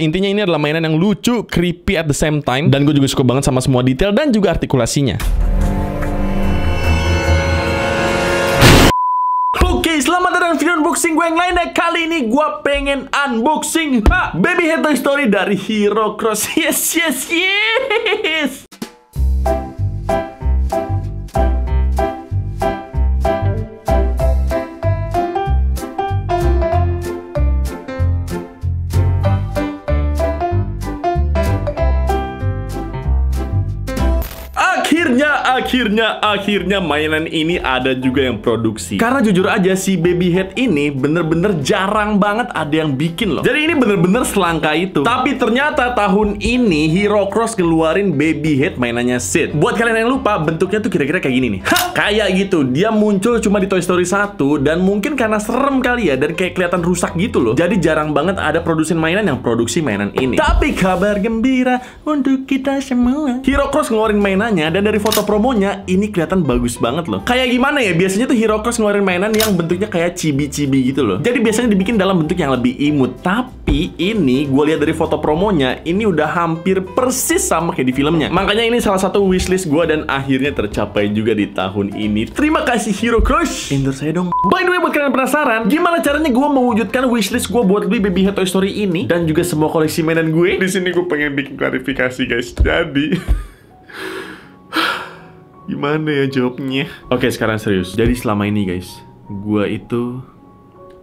Intinya ini adalah mainan yang lucu, creepy at the same time, dan gue juga suka banget sama semua detail dan juga artikulasinya. Oke, selamat datang di video unboxing gue yang lainnya. Kali ini gue pengen unboxing Baby Head Toy Story dari Hero Cross. Yes. Akhirnya mainan ini ada juga yang produksi. Karena jujur aja si Baby Head ini bener-bener jarang banget ada yang bikin loh. Jadi ini bener-bener selangka itu. Tapi ternyata tahun ini Hero Cross ngeluarin Baby Head mainannya Sid. Buat kalian yang lupa, bentuknya tuh kira-kira kayak gini nih. Kayak gitu. Dia muncul cuma di Toy Story 1 dan mungkin karena serem kali ya dan kayak kelihatan rusak gitu loh. Jadi jarang banget ada produsen mainan yang produksi mainan ini. Tapi kabar gembira untuk kita semua. Hero Cross ngeluarin mainannya dan dari foto promonya ini kelihatan bagus banget loh. Kayak gimana ya? Biasanya tuh Hero Cross ngeluarin mainan yang bentuknya kayak chibi-chibi gitu loh. Jadi biasanya dibikin dalam bentuk yang lebih imut. Tapi ini gue lihat dari foto promonya, ini udah hampir persis sama kayak di filmnya. Makanya ini salah satu wishlist gue dan akhirnya tercapai juga di tahun ini. Terima kasih Hero Cross. Endorse saya dong. By the way, buat kalian penasaran, gimana caranya gue mewujudkan wishlist gue buat beli Baby Head Toy Story ini dan juga semua koleksi mainan gue? Di sini gue pengen bikin klarifikasi guys. Jadi gimana ya jawabnya? Oke, sekarang serius. Jadi selama ini guys, gue itu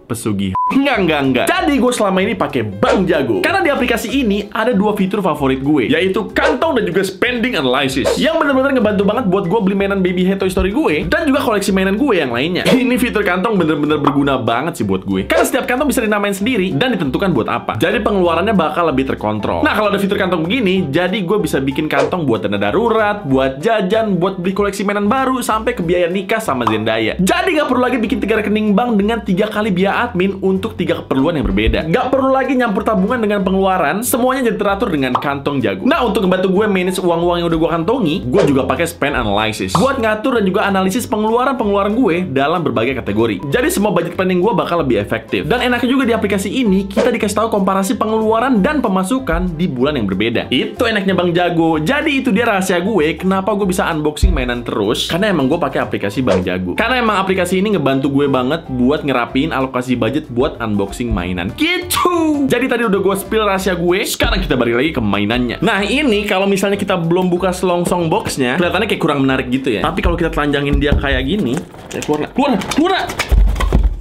pesugihan. Enggak. Jadi gue selama ini pakai Bank Jago. Karena di aplikasi ini ada dua fitur favorit gue, yaitu kantong dan juga spending analysis, yang bener-bener ngebantu banget buat gue beli mainan Baby Head Toy Story gue dan juga koleksi mainan gue yang lainnya. Ini fitur kantong bener-bener berguna banget sih buat gue. Karena setiap kantong bisa dinamain sendiri dan ditentukan buat apa. Jadi pengeluarannya bakal lebih terkontrol. Nah, kalau ada fitur kantong begini, jadi gue bisa bikin kantong buat dana darurat, buat jajan, buat beli koleksi mainan baru, sampai ke biaya nikah sama Zendaya. Jadi gak perlu lagi bikin 3 rekening bank dengan 3 kali biaya admin untuk 3 keperluan yang berbeda. Gak perlu lagi nyampur tabungan dengan pengeluaran, semuanya jadi teratur dengan kantong Jago. Nah, untuk membantu gue manage uang-uang yang udah gue kantongi, gue juga pakai spend analysis buat ngatur dan juga analisis pengeluaran-pengeluaran gue dalam berbagai kategori. Jadi semua budget planning gue bakal lebih efektif. Dan enaknya juga di aplikasi ini, kita dikasih tahu komparasi pengeluaran dan pemasukan di bulan yang berbeda. Itu enaknya Bang Jago. Jadi itu dia rahasia gue, kenapa gue bisa unboxing mainan terus, karena emang gue pakai aplikasi Bang Jago. Karena emang aplikasi ini ngebantu gue banget buat ngerapiin alokasi budget buat unboxing mainan gitu. Jadi tadi udah gue spill rahasia gue. Sekarang kita balik lagi ke mainannya. Nah, ini kalau misalnya kita belum buka selongsong boxnya, kelihatannya kayak kurang menarik gitu ya. Tapi kalau kita telanjangin dia kayak gini, ya keluar.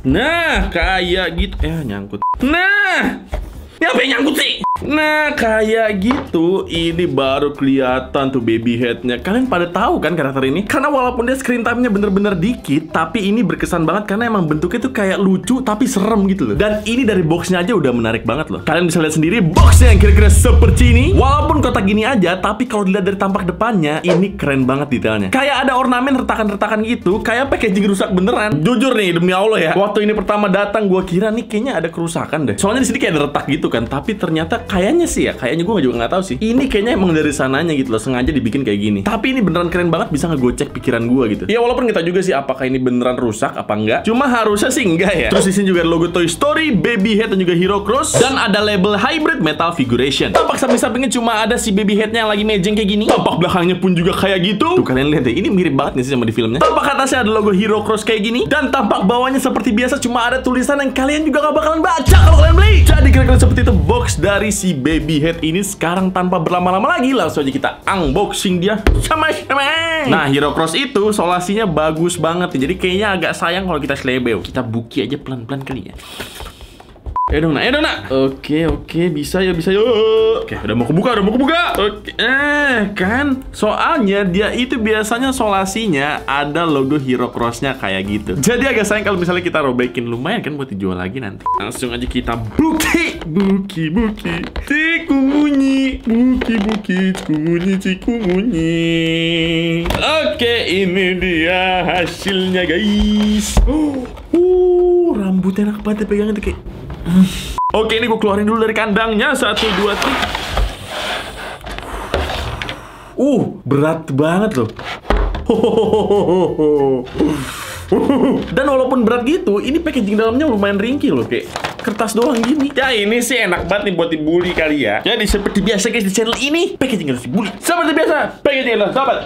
Nah, kayak gitu. Nyangkut. Nah, ini apa yang nyangkut sih? Nah, kayak gitu, ini baru kelihatan tuh baby headnya. Kalian pada tahu kan karakter ini? Karena walaupun dia screen time-nya bener-bener dikit, tapi ini berkesan banget karena emang bentuknya tuh kayak lucu tapi serem gitu loh. Dan ini dari boxnya aja udah menarik banget loh. Kalian bisa lihat sendiri boxnya yang kira-kira seperti ini. Walaupun kotak gini aja, tapi kalau dilihat dari tampak depannya, ini keren banget detailnya. Kayak ada ornamen retakan-retakan gitu, kayak packaging rusak beneran. Jujur nih, demi Allah ya, waktu ini pertama datang, gua kira nih kayaknya ada kerusakan deh. Soalnya di sini kayak ada retak gitu kan, tapi ternyata kayaknya sih ya, kayaknya gue juga nggak tahu sih. Ini kayaknya emang dari sananya gitu loh, sengaja dibikin kayak gini. Tapi ini beneran keren banget, bisa ngegocek pikiran gue gitu. Ya walaupun kita juga sih apakah ini beneran rusak apa enggak. Cuma harusnya sih enggak ya. Terus di sini juga ada logo Toy Story, Baby Head dan juga Hero Cross, dan ada label Hybrid Metal Figuration. Tampak samping-sampingnya cuma ada si Baby Headnya yang lagi mejeng kayak gini. Tampak belakangnya pun juga kayak gitu. Tuh kalian lihat deh, ini mirip banget nih sih sama di filmnya. Tampak atasnya ada logo Hero Cross kayak gini, dan tampak bawahnya seperti biasa cuma ada tulisan yang kalian juga gak bakalan baca kalau kalian beli. Jadi kira-kira seperti itu box dari si Baby Head ini. Sekarang tanpa berlama-lama lagi, langsung aja kita unboxing dia sama-sama. Nah, Hero Cross itu solasinya bagus banget. Jadi kayaknya agak sayang kalau kita selebeo. Kita buki aja pelan-pelan kali ya. Ayo dong nak. Oke, bisa ya. Oke, udah mau kebuka. Oke, kan soalnya dia itu biasanya solasinya ada logo Hero Cross-nya kayak gitu. Jadi agak sayang kalau misalnya kita robekin, lumayan kan buat dijual lagi nanti. Langsung aja kita buki. Cikungunyi. Oke, ini dia hasilnya guys. Rambutnya enak banget pegangnya tuh kayak. Oke, ini gue keluarin dulu dari kandangnya. 1, 2, 3. Berat banget loh. Dan walaupun berat gitu, ini packaging dalamnya lumayan ringkih loh, kayak kertas doang gini. Ya ini sih enak banget nih buat dibully kali ya. Jadi seperti biasa guys di channel ini, packaging harus dibully. Seperti biasa, packaging harus dapat.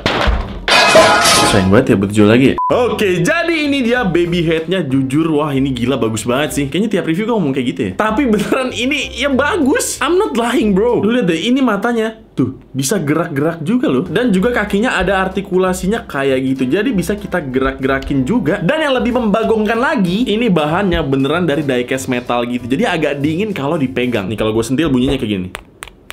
Sayang banget ya buat jual lagi ya. Oke, jadi ini dia baby headnya. Jujur, wah ini gila bagus banget sih. Kayaknya tiap review gue ngomong kayak gitu ya. Tapi beneran ini ya bagus. I'm not lying bro. Lu lihat deh, ini matanya tuh bisa gerak-gerak juga loh. Dan juga kakinya ada artikulasinya kayak gitu. Jadi bisa kita gerak-gerakin juga. Dan yang lebih membagongkan lagi, ini bahannya beneran dari diecast metal gitu. Jadi agak dingin kalau dipegang. Nih kalau gue sentil bunyinya kayak gini.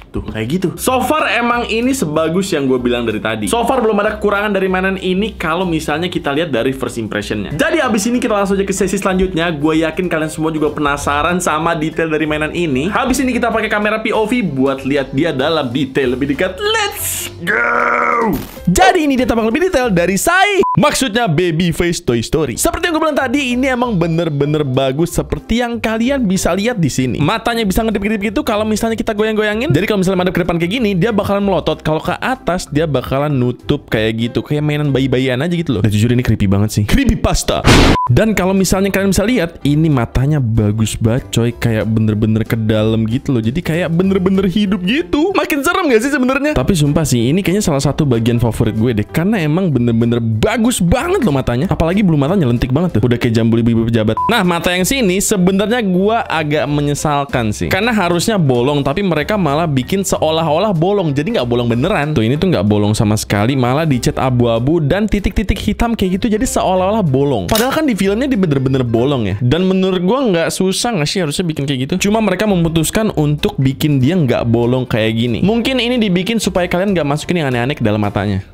Tuh, kayak gitu. So far emang ini sebagus yang gue bilang dari tadi. So far belum ada kekurangan dari mainan ini kalau misalnya kita lihat dari first impressionnya. Jadi abis ini kita langsung aja ke sesi selanjutnya. Gue yakin kalian semua juga penasaran sama detail dari mainan ini. Habis ini kita pakai kamera POV buat lihat dia dalam detail lebih dekat. Let's go! Jadi ini dia tampak lebih detail dari Sai. Maksudnya Babyface Toy Story. Seperti yang gue bilang tadi, ini emang bener-bener bagus seperti yang kalian bisa lihat di sini. Matanya bisa ngedip-ngedip gitu kalau misalnya kita goyang-goyangin. Jadi kalau misalnya madep ke depan kayak gini, dia bakalan melotot. Kalau ke atas, dia bakalan nutup kayak gitu. Kayak mainan bayi-bayian aja gitu loh. Dan jujur ini creepy banget sih. Creepy pasta. Dan kalau misalnya kalian bisa lihat, ini matanya bagus banget coy. Kayak bener-bener ke dalam gitu loh. Jadi kayak bener-bener hidup gitu. Makin serem gak sih sebenarnya? Tapi sumpah sih, ini kayaknya salah satu bagian favorit gue deh. Karena emang bener-bener bagus banget loh matanya. Apalagi bulu matanya lentik banget tuh. Udah kayak jambul ibu-ibu pejabat. Nah, mata yang sini sebenarnya gue agak menyesalkan sih. Karena harusnya bolong, tapi mereka malah bikin seolah-olah bolong. Jadi nggak bolong beneran. Tuh, ini tuh nggak bolong sama sekali. Malah dicat abu-abu dan titik-titik hitam kayak gitu. Jadi seolah-olah bolong. Padahal kan di filmnya dia bener-bener bolong ya. Dan menurut gue nggak susah nggak sih harusnya bikin kayak gitu. Cuma mereka memutuskan untuk bikin dia nggak bolong kayak gini. Mungkin ini dibikin supaya kalian nggak masukin yang aneh-aneh ke dalam matanya.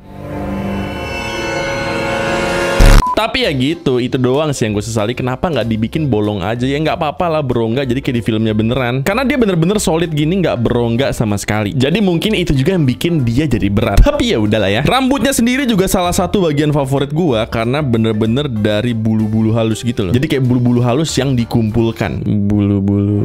Tapi ya gitu, itu doang sih yang gue sesali. Kenapa nggak dibikin bolong aja? Ya nggak apa-apa lah berongga, jadi kayak di filmnya beneran. Karena dia bener-bener solid gini, nggak berongga sama sekali. Jadi mungkin itu juga yang bikin dia jadi berat. Tapi ya udahlah ya. Rambutnya sendiri juga salah satu bagian favorit gue, karena bener-bener dari bulu-bulu halus gitu loh. Jadi kayak bulu-bulu halus yang dikumpulkan. Bulu-bulu.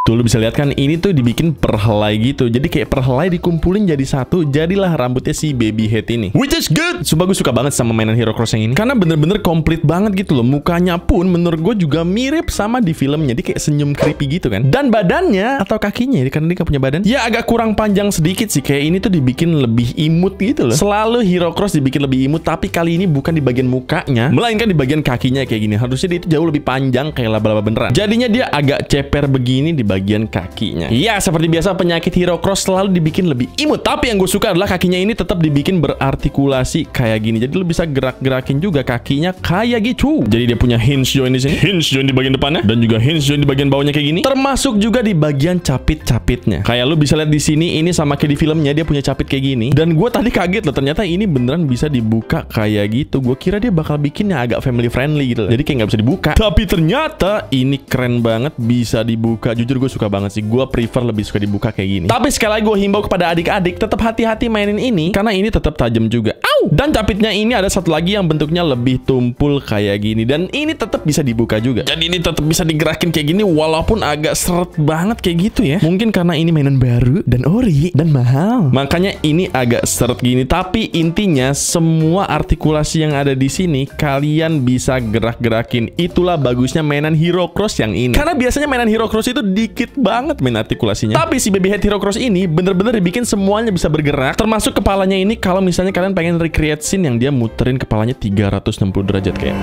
Tuh, lu bisa lihat kan, ini tuh dibikin perhelai gitu. Jadi kayak perhelai dikumpulin jadi satu. Jadilah rambutnya si baby head ini. Which is good. Sumpah gue suka banget sama mainan Hero Cross yang ini. Karena bener-bener komplit banget gitu loh. Mukanya pun menurut gue juga mirip sama di filmnya. Jadi kayak senyum creepy gitu kan. Dan badannya atau kakinya, karena dia gak punya badan, ya agak kurang panjang sedikit sih. Kayak ini tuh dibikin lebih imut gitu loh. Selalu Hero Cross dibikin lebih imut, tapi kali ini bukan di bagian mukanya, melainkan di bagian kakinya kayak gini. Harusnya dia itu jauh lebih panjang kayak laba-laba beneran. Jadinya dia agak ceper begini di bagian kakinya. Ya, seperti biasa penyakit Hero Cross selalu dibikin lebih imut. Tapi yang gue suka adalah kakinya ini tetap dibikin berartikulasi kayak gini. Jadi lu bisa gerak-gerakin juga kakinya kayak gitu. Jadi dia punya hinge joint di sini, hinge joint di bagian depannya, dan juga hinge joint di bagian bawahnya kayak gini. Termasuk juga di bagian capit-capitnya. Kayak lu bisa lihat di sini, ini sama kayak di filmnya, dia punya capit kayak gini. Dan gue tadi kaget loh, ternyata ini beneran bisa dibuka kayak gitu. Gue kira dia bakal bikinnya agak family friendly gitu loh. Jadi kayak nggak bisa dibuka. Tapi ternyata ini keren banget, bisa dibuka. Jujur gue suka banget sih. Gue prefer lebih suka dibuka kayak gini. Tapi sekali lagi gue himbau kepada adik-adik, tetap hati-hati mainin ini, karena ini tetap tajam juga. Au! Dan capitnya ini ada satu lagi yang bentuknya lebih tumpul kayak gini. Dan ini tetap bisa dibuka juga. Jadi ini tetap bisa digerakin kayak gini, walaupun agak seret banget kayak gitu ya. Mungkin karena ini mainan baru dan ori dan mahal, makanya ini agak seret gini. Tapi intinya semua artikulasi yang ada di sini kalian bisa gerak-gerakin. Itulah bagusnya mainan Hero Cross yang ini. Karena biasanya mainan Hero Cross itu dikit banget main artikulasinya. Tapi si baby head Hero Cross ini bener-bener dibikin semuanya bisa bergerak. Termasuk kepalanya ini, kalau misalnya kalian pengen recreate scene yang dia muterin kepalanya 360 derajat kayak.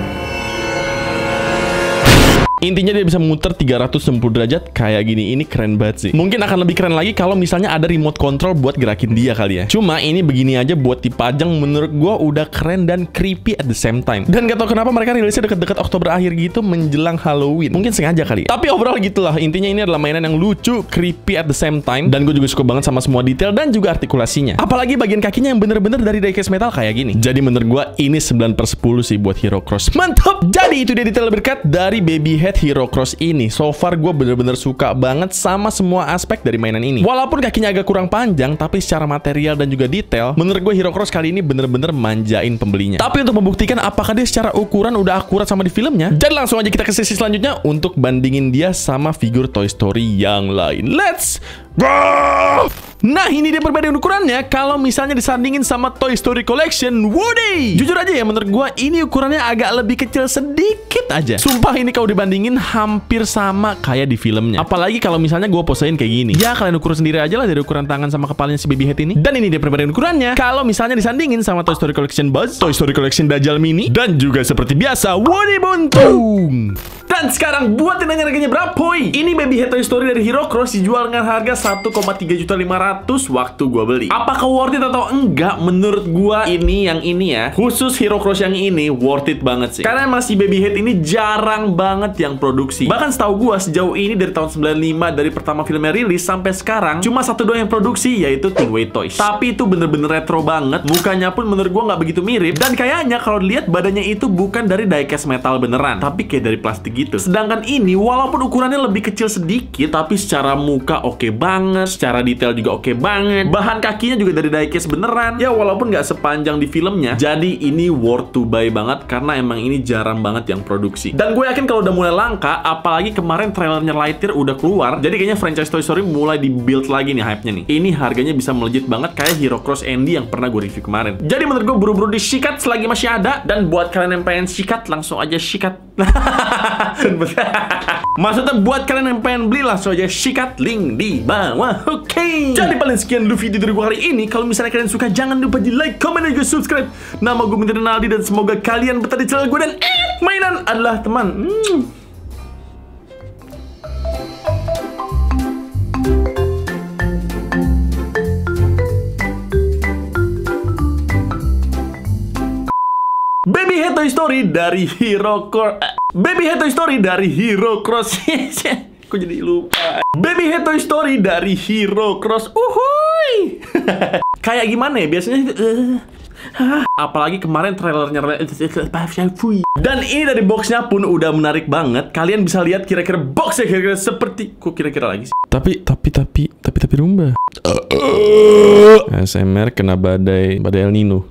Intinya dia bisa muter 360 derajat kayak gini. Ini keren banget sih. Mungkin akan lebih keren lagi kalau misalnya ada remote control buat gerakin dia kali ya. Cuma ini begini aja buat dipajang, menurut gua udah keren dan creepy at the same time. Dan gak tau kenapa mereka rilisnya deket-deket Oktober akhir gitu, menjelang Halloween. Mungkin sengaja kali. Tapi overall gitulah. Intinya ini adalah mainan yang lucu, creepy at the same time. Dan gue juga suka banget sama semua detail dan juga artikulasinya. Apalagi bagian kakinya yang bener-bener dari diecast metal kayak gini. Jadi menurut gua ini 9/10 sih buat Hero Cross. Mantap! Jadi itu dia detail berkat dari baby head Hero Cross ini. So far gue bener-bener suka banget sama semua aspek dari mainan ini. Walaupun kakinya agak kurang panjang, tapi secara material dan juga detail, menurut gue Hero Cross kali ini bener-bener manjain pembelinya. Tapi untuk membuktikan apakah dia secara ukuran udah akurat sama di filmnya, jadi langsung aja kita ke sesi selanjutnya untuk bandingin dia sama figur Toy Story yang lain. Let's go! Nah, ini dia perbedaan ukurannya kalau misalnya disandingin sama Toy Story Collection Woody. Jujur aja ya, menurut gua ini ukurannya agak lebih kecil sedikit aja. Sumpah ini kalau dibandingin hampir sama kayak di filmnya. Apalagi kalau misalnya gua posein kayak gini. Ya kalian ukur sendiri aja lah dari ukuran tangan sama kepalanya si baby head ini. Dan ini dia perbedaan ukurannya kalau misalnya disandingin sama Toy Story Collection Buzz, Toy Story Collection Dajjal Mini, dan juga seperti biasa Woody Buntung. Dan sekarang buat yang nanya harganya berapa, boy? Ini baby head Toy Story dari Hero Cross dijual dengan harga 1,3.500.000 waktu gua beli. Apakah worth it atau enggak? Menurut gua ini yang ini ya, khusus Hero Cross yang ini worth it banget sih. Karena emang si baby head ini jarang banget yang produksi. Bahkan setahu gua sejauh ini dari tahun 95 dari pertama filmnya rilis sampai sekarang cuma satu doang yang produksi, yaitu Tingway Toys. Tapi itu bener-bener retro banget. Mukanya pun menurut gua nggak begitu mirip. Dan kayaknya kalau dilihat badannya itu bukan dari diecast metal beneran, tapi kayak dari plastik gitu. Sedangkan ini walaupun ukurannya lebih kecil sedikit, tapi secara muka oke banget, secara detail juga oke banget. Bahan kakinya juga dari diecast beneran. Ya walaupun nggak sepanjang di filmnya. Jadi ini worth to buy banget karena emang ini jarang banget yang produksi. Dan gue yakin kalau udah mulai langka, apalagi kemarin trailernya Lightyear udah keluar, jadi kayaknya franchise Toy Story mulai di-build lagi nih hype-nya nih. Ini harganya bisa melejit banget kayak Hero Cross Andy yang pernah gue review kemarin. Jadi menurut gue buru-buru disikat selagi masih ada. Dan buat kalian yang pengen sikat, langsung aja sikat. Maksudnya buat kalian yang pengen beli, langsung aja sikat link di bawah. Oke. Jadi paling sekian dulu video dari gue hari ini. Kalau misalnya kalian suka, jangan lupa di like, comment, dan juga subscribe. Nama gue Minta Rinaldi, dan semoga kalian betah di channel gue. Dan mainan adalah teman. Baby head Toy Story dari Hero Cross. Baby head Toy Story dari Hero Cross. Kok jadi lupa. Baby head Toy Story dari Hero Cross. Uhuy. Kayak gimana ya biasanya? Apalagi kemarin trailernya. Dan ini dari boxnya pun udah menarik banget. Kalian bisa lihat kira-kira boxnya kira-kira seperti. Kok kira-kira lagi sih? Tapi rumba. ASMR kena badai El Nino.